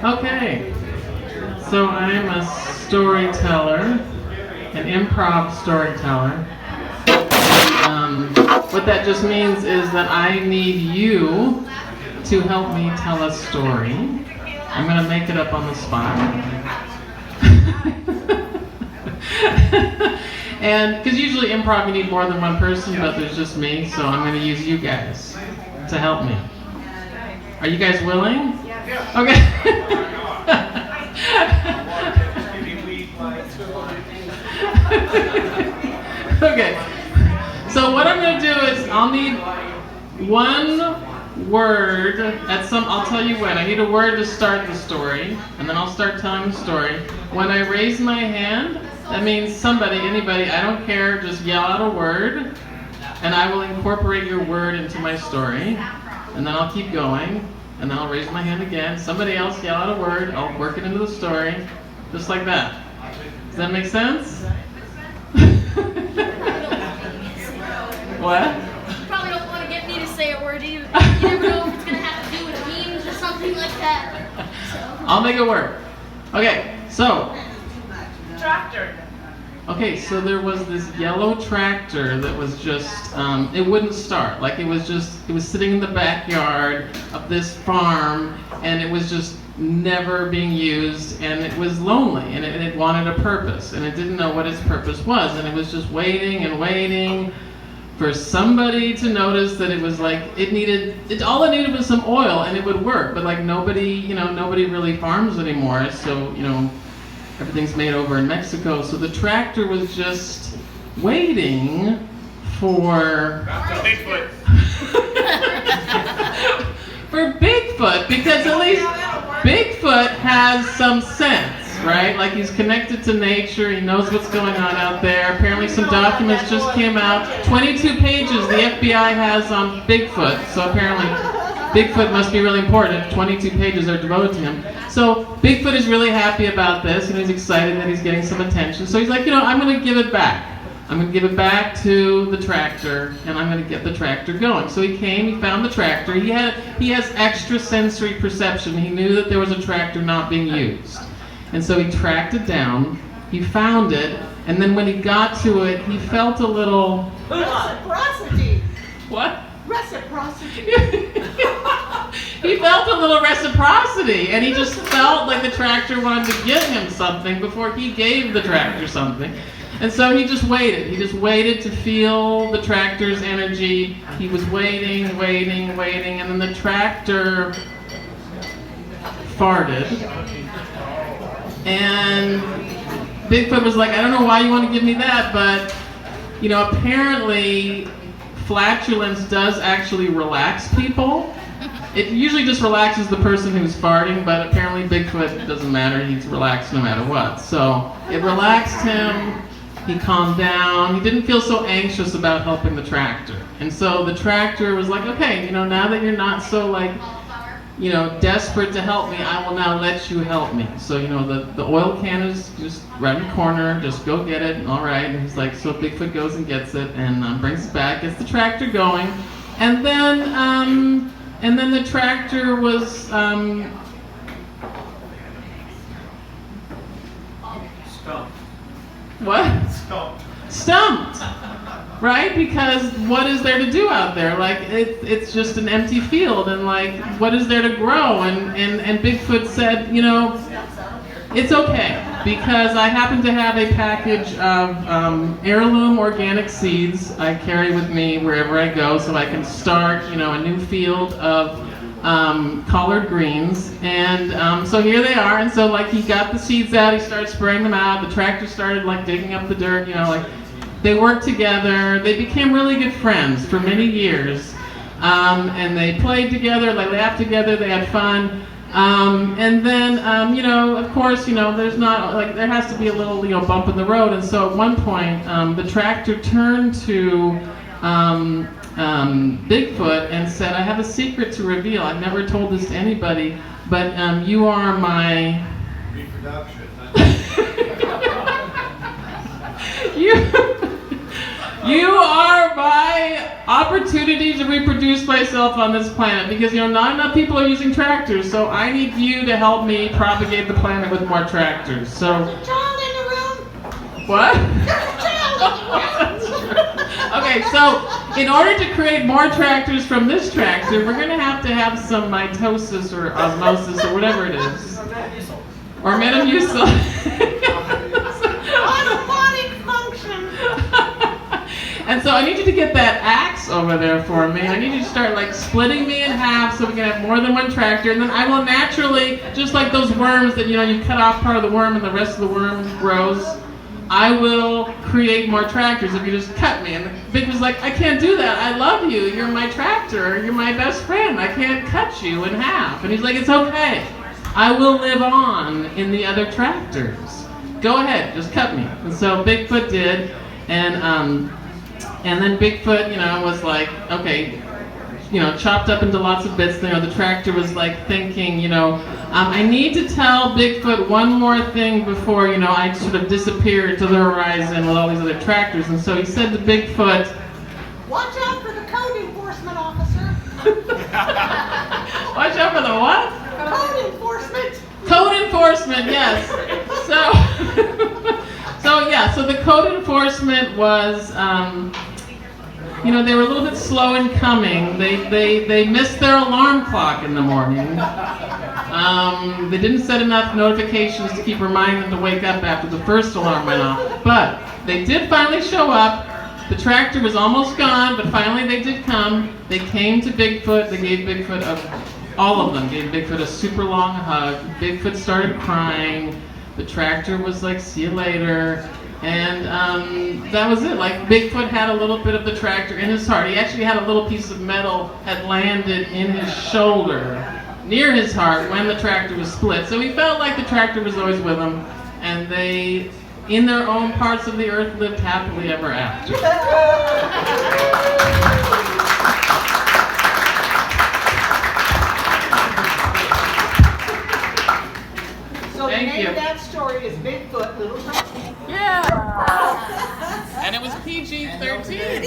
Okay, so I'm a storyteller, an improv storyteller. What that just means is that I need you to help me tell a story. I'm going to make it up on the spot. And because usually improv you need more than one person, but there's just me, so I'm going to use you guys to help me. Are you guys willing? Yeah. Okay. Okay. So what I'm going to do is I'll need one word I'll tell you when. I need a word to start the story, and then I'll start telling the story. When I raise my hand, that means somebody, anybody, I don't care, just yell out a word, and I will incorporate your word into my story, and then I'll keep going, and then I'll raise my hand again. Somebody else yell out a word, I'll work it into the story, just like that. Does that make sense? What? You probably don't want to get me to say a word either. You never know if it's going to have to do with memes or something like that. So. I'll make it work. Okay, so. Tractor. Okay, so there was this yellow tractor that was just, it wouldn't start. Like it was sitting in the backyard of this farm, and it was just never being used, and it was lonely, and it wanted a purpose, and it didn't know what its purpose was, and it was just waiting and waiting for somebody to notice that it was like all it needed was some oil and it would work, but like nobody really farms anymore, so everything's made over in Mexico, so the tractor was just waiting for Bigfoot. for Bigfoot, because at least Bigfoot has some sense, right? Like he's connected to nature, he knows what's going on out there. Apparently some documents just came out, 22 pages the FBI has on Bigfoot, so apparently Bigfoot must be really important if 22 pages are devoted to him. So Bigfoot is really happy about this, and he's excited that he's getting some attention. So he's like, I'm going to give it back. I'm going to give it back to the tractor, and I'm going to get the tractor going. So he came, he found the tractor. He has extrasensory perception. He knew that there was a tractor not being used. And so he tracked it down, he found it, and then when he got to it, he felt a little... Reciprocity. What? Reciprocity. He felt a little reciprocity, and he just felt like the tractor wanted to give him something before he gave the tractor something. And so he just waited. He just waited to feel the tractor's energy. He was waiting, and then the tractor farted. And Bigfoot was like, I don't know why you want to give me that, but, apparently flatulence does actually relax people. It usually just relaxes the person who's farting, but apparently Bigfoot, doesn't matter, he's relaxed no matter what. So it relaxed him, he calmed down, he didn't feel so anxious about helping the tractor. And so the tractor was like, okay, now that you're not so desperate to help me, I will now let you help me. So, the oil can is just right in the corner, just go get it, all right. And he's like, so Bigfoot goes and gets it and brings it back, gets the tractor going. And then the tractor was, Stumped. what? Stumped. Right? Because what is there to do out there? Like, it's just an empty field, and like, what is there to grow? And Bigfoot said, it's okay, because I happen to have a package of heirloom organic seeds I carry with me wherever I go, so I can start, a new field of collard greens. And so here they are. And so like he got the seeds out, he started spraying them out. The tractor started like digging up the dirt, They worked together. They became really good friends for many years. And they played together, they laughed together, they had fun. And then, of course, there's not, there has to be a little, bump in the road. And so at one point, the tractor turned to Bigfoot and said, I have a secret to reveal. I've never told this to anybody, but you are my... Reproduction. You are my opportunity to reproduce myself on this planet because, not enough people are using tractors, so I need you to help me propagate the planet with more tractors. So, Child in the room. what? Child in the room. Okay, so in order to create more tractors from this tractor, we're going to have some mitosis or osmosis or whatever it is. Or metamucil. Automatic function. And so I need you to get that axe over there for me. I need you to start splitting me in half so we can have more than one tractor. And then I will naturally, just like those worms that, you cut off part of the worm and the rest of the worm grows, I will create more tractors if you just cut me. And Vic was like, I can't do that. I love you. You're my tractor. You're my best friend. I can't cut you in half. And he's like, it's okay. I will live on in the other tractors. Go ahead, just cut me. And so Bigfoot did, and then Bigfoot, was like, okay, chopped up into lots of bits. The tractor was thinking, I need to tell Bigfoot one more thing before, I sort of disappear to the horizon with all these other tractors. And so he said to Bigfoot, Watch out for the code enforcement officer. watch out for the what? Code enforcement. Code enforcement, yes. So the code enforcement was, they were a little bit slow in coming. They missed their alarm clock in the morning. They didn't set enough notifications to keep reminding them to wake up after the first alarm went off. But they did finally show up. The tractor was almost gone, but finally they did come. They came to Bigfoot. They gave Bigfoot all of them gave Bigfoot a super long hug. Bigfoot started crying. The tractor was like, see you later. And that was it. Bigfoot had a little bit of the tractor in his heart. He actually had a little piece of metal had landed in his shoulder, near his heart, when the tractor was split. So he felt like the tractor was always with him. And they, in their own parts of the earth, lived happily ever after. So the Thank name you. of that story is Bigfoot, Little Tractor. Yeah. And it was PG-13.